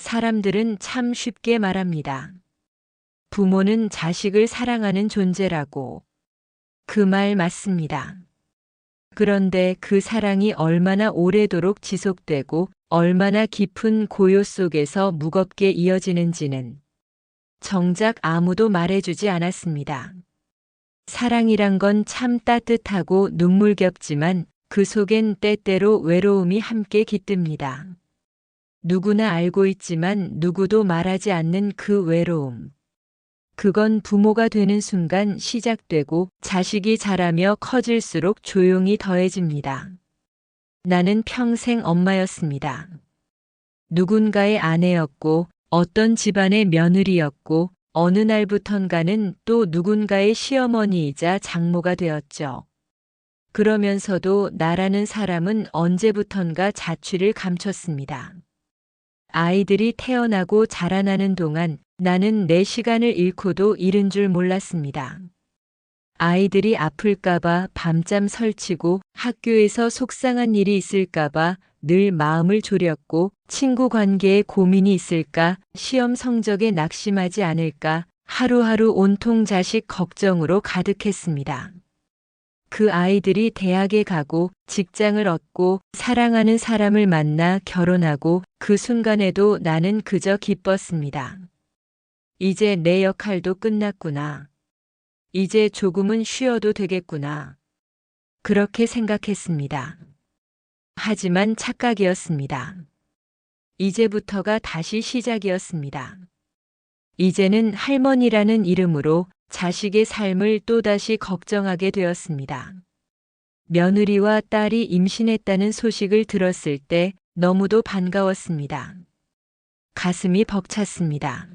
사람들은 참 쉽게 말합니다. 부모는 자식을 사랑하는 존재라고. 그 말 맞습니다. 그런데 그 사랑이 얼마나 오래도록 지속되고 얼마나 깊은 고요 속에서 무겁게 이어지는지는 정작 아무도 말해주지 않았습니다. 사랑이란 건 참 따뜻하고 눈물겹지만 그 속엔 때때로 외로움이 함께 깃듭니다. 누구나 알고 있지만 누구도 말하지 않는 그 외로움. 그건 부모가 되는 순간 시작되고 자식이 자라며 커질수록 조용히 더해집니다. 나는 평생 엄마였습니다. 누군가의 아내였고 어떤 집안의 며느리였고 어느 날부턴가는 또 누군가의 시어머니이자 장모가 되었죠. 그러면서도 나라는 사람은 언제부턴가 자취를 감췄습니다. 아이들이 태어나고 자라나는 동안 나는 내 시간을 잃고도 잃은 줄 몰랐습니다. 아이들이 아플까봐 밤잠 설치고 학교에서 속상한 일이 있을까봐 늘 마음을 졸였고 친구 관계에 고민이 있을까 시험 성적에 낙심하지 않을까 하루하루 온통 자식 걱정으로 가득했습니다. 그 아이들이 대학에 가고 직장을 얻고 사랑하는 사람을 만나 결혼하고 그 순간에도 나는 그저 기뻤습니다. 이제 내 역할도 끝났구나. 이제 조금은 쉬어도 되겠구나. 그렇게 생각했습니다. 하지만 착각이었습니다. 이제부터가 다시 시작이었습니다. 이제는 할머니라는 이름으로 자식의 삶을 또다시 걱정하게 되었습니다. 며느리와 딸이 임신했다는 소식을 들었을 때 너무도 반가웠습니다. 가슴이 벅찼습니다.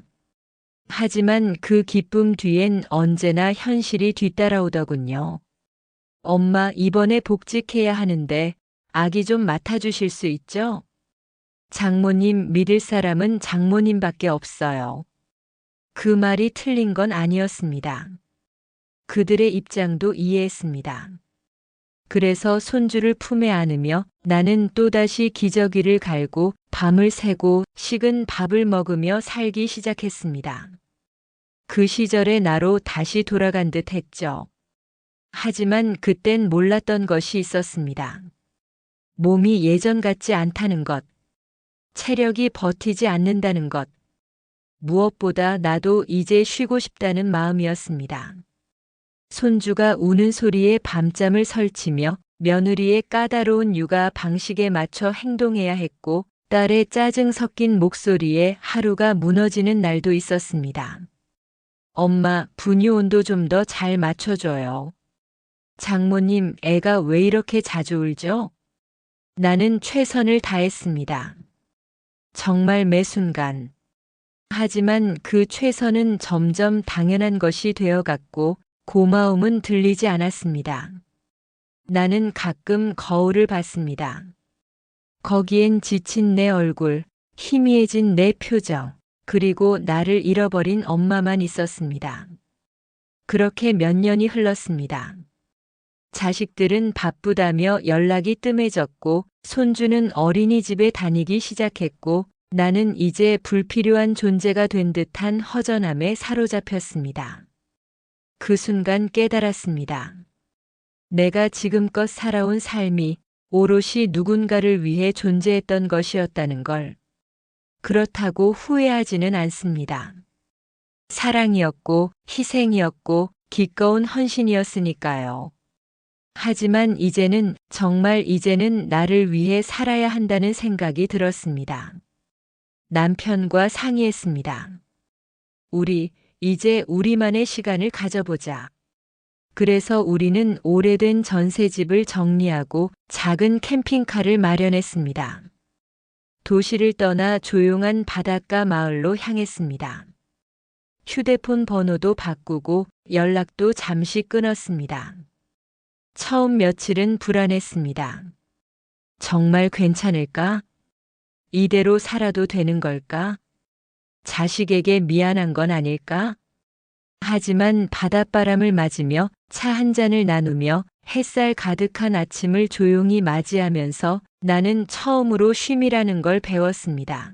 하지만 그 기쁨 뒤엔 언제나 현실이 뒤따라오더군요. 엄마, 이번에 복직해야 하는데 아기 좀 맡아주실 수 있죠? 장모님, 믿을 사람은 장모님밖에 없어요. 그 말이 틀린 건 아니었습니다. 그들의 입장도 이해했습니다. 그래서 손주를 품에 안으며 나는 또다시 기저귀를 갈고 밤을 새고 식은 밥을 먹으며 살기 시작했습니다. 그 시절의 나로 다시 돌아간 듯 했죠. 하지만 그땐 몰랐던 것이 있었습니다. 몸이 예전 같지 않다는 것, 체력이 버티지 않는다는 것, 무엇보다 나도 이제 쉬고 싶다는 마음이었습니다. 손주가 우는 소리에 밤잠을 설치며 며느리의 까다로운 육아 방식에 맞춰 행동해야 했고 딸의 짜증 섞인 목소리에 하루가 무너지는 날도 있었습니다. 엄마, 분유 온도 좀 더 잘 맞춰줘요. 장모님, 애가 왜 이렇게 자주 울죠? 나는 최선을 다했습니다. 정말 매 순간. 하지만 그 최선은 점점 당연한 것이 되어갔고 고마움은 들리지 않았습니다. 나는 가끔 거울을 봤습니다. 거기엔 지친 내 얼굴, 희미해진 내 표정, 그리고 나를 잃어버린 엄마만 있었습니다. 그렇게 몇 년이 흘렀습니다. 자식들은 바쁘다며 연락이 뜸해졌고 손주는 어린이집에 다니기 시작했고 나는 이제 불필요한 존재가 된 듯한 허전함에 사로잡혔습니다. 그 순간 깨달았습니다. 내가 지금껏 살아온 삶이 오롯이 누군가를 위해 존재했던 것이었다는 걸. 그렇다고 후회하지는 않습니다. 사랑이었고 희생이었고 기꺼운 헌신이었으니까요. 하지만 이제는 정말 이제는 나를 위해 살아야 한다는 생각이 들었습니다. 남편과 상의했습니다. 우리 이제 우리만의 시간을 가져보자. 그래서 우리는 오래된 전셋집을 정리하고 작은 캠핑카를 마련했습니다. 도시를 떠나 조용한 바닷가 마을로 향했습니다. 휴대폰 번호도 바꾸고 연락도 잠시 끊었습니다. 처음 며칠은 불안했습니다. 정말 괜찮을까? 이대로 살아도 되는 걸까? 자식에게 미안한 건 아닐까? 하지만 바닷바람을 맞으며 차 한 잔을 나누며 햇살 가득한 아침을 조용히 맞이하면서 나는 처음으로 쉼이라는 걸 배웠습니다.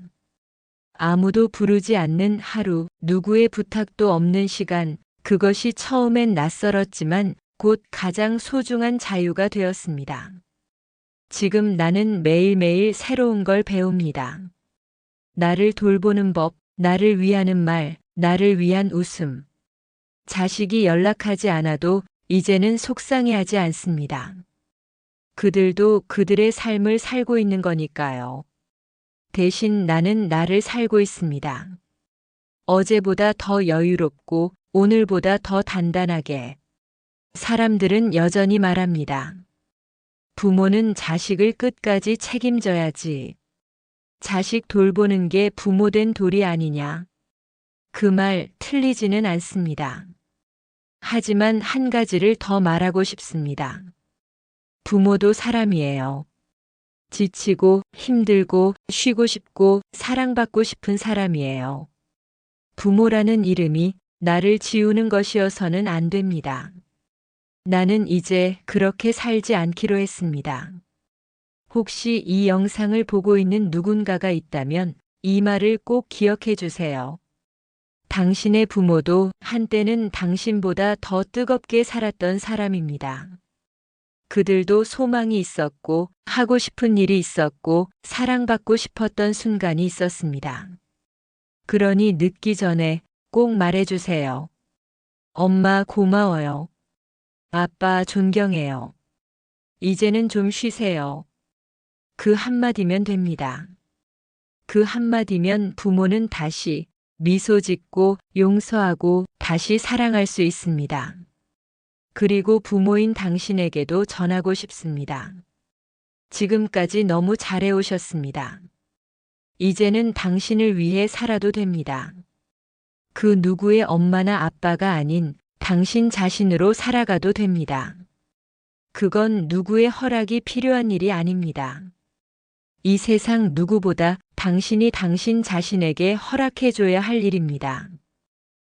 아무도 부르지 않는 하루, 누구의 부탁도 없는 시간, 그것이 처음엔 낯설었지만 곧 가장 소중한 자유가 되었습니다. 지금 나는 매일매일 새로운 걸 배웁니다. 나를 돌보는 법, 나를 위하는 말, 나를 위한 웃음. 자식이 연락하지 않아도 이제는 속상해하지 않습니다. 그들도 그들의 삶을 살고 있는 거니까요. 대신 나는 나를 살고 있습니다. 어제보다 더 여유롭고 오늘보다 더 단단하게. 사람들은 여전히 말합니다. 부모는 자식을 끝까지 책임져야지. 자식 돌보는 게 부모된 도리 아니냐. 그 말 틀리지는 않습니다. 하지만 한 가지를 더 말하고 싶습니다. 부모도 사람이에요. 지치고 힘들고 쉬고 싶고 사랑받고 싶은 사람이에요. 부모라는 이름이 나를 지우는 것이어서는 안 됩니다. 나는 이제 그렇게 살지 않기로 했습니다. 혹시 이 영상을 보고 있는 누군가가 있다면 이 말을 꼭 기억해 주세요. 당신의 부모도 한때는 당신보다 더 뜨겁게 살았던 사람입니다. 그들도 소망이 있었고, 하고 싶은 일이 있었고, 사랑받고 싶었던 순간이 있었습니다. 그러니 늦기 전에 꼭 말해주세요. 엄마 고마워요. 아빠 존경해요. 이제는 좀 쉬세요. 그 한마디면 됩니다. 그 한마디면 부모는 다시 미소 짓고 용서하고 다시 사랑할 수 있습니다. 그리고 부모인 당신에게도 전하고 싶습니다. 지금까지 너무 잘해오셨습니다. 이제는 당신을 위해 살아도 됩니다. 그 누구의 엄마나 아빠가 아닌 당신 자신으로 살아가도 됩니다. 그건 누구의 허락이 필요한 일이 아닙니다. 이 세상 누구보다 당신이 당신 자신에게 허락해줘야 할 일입니다.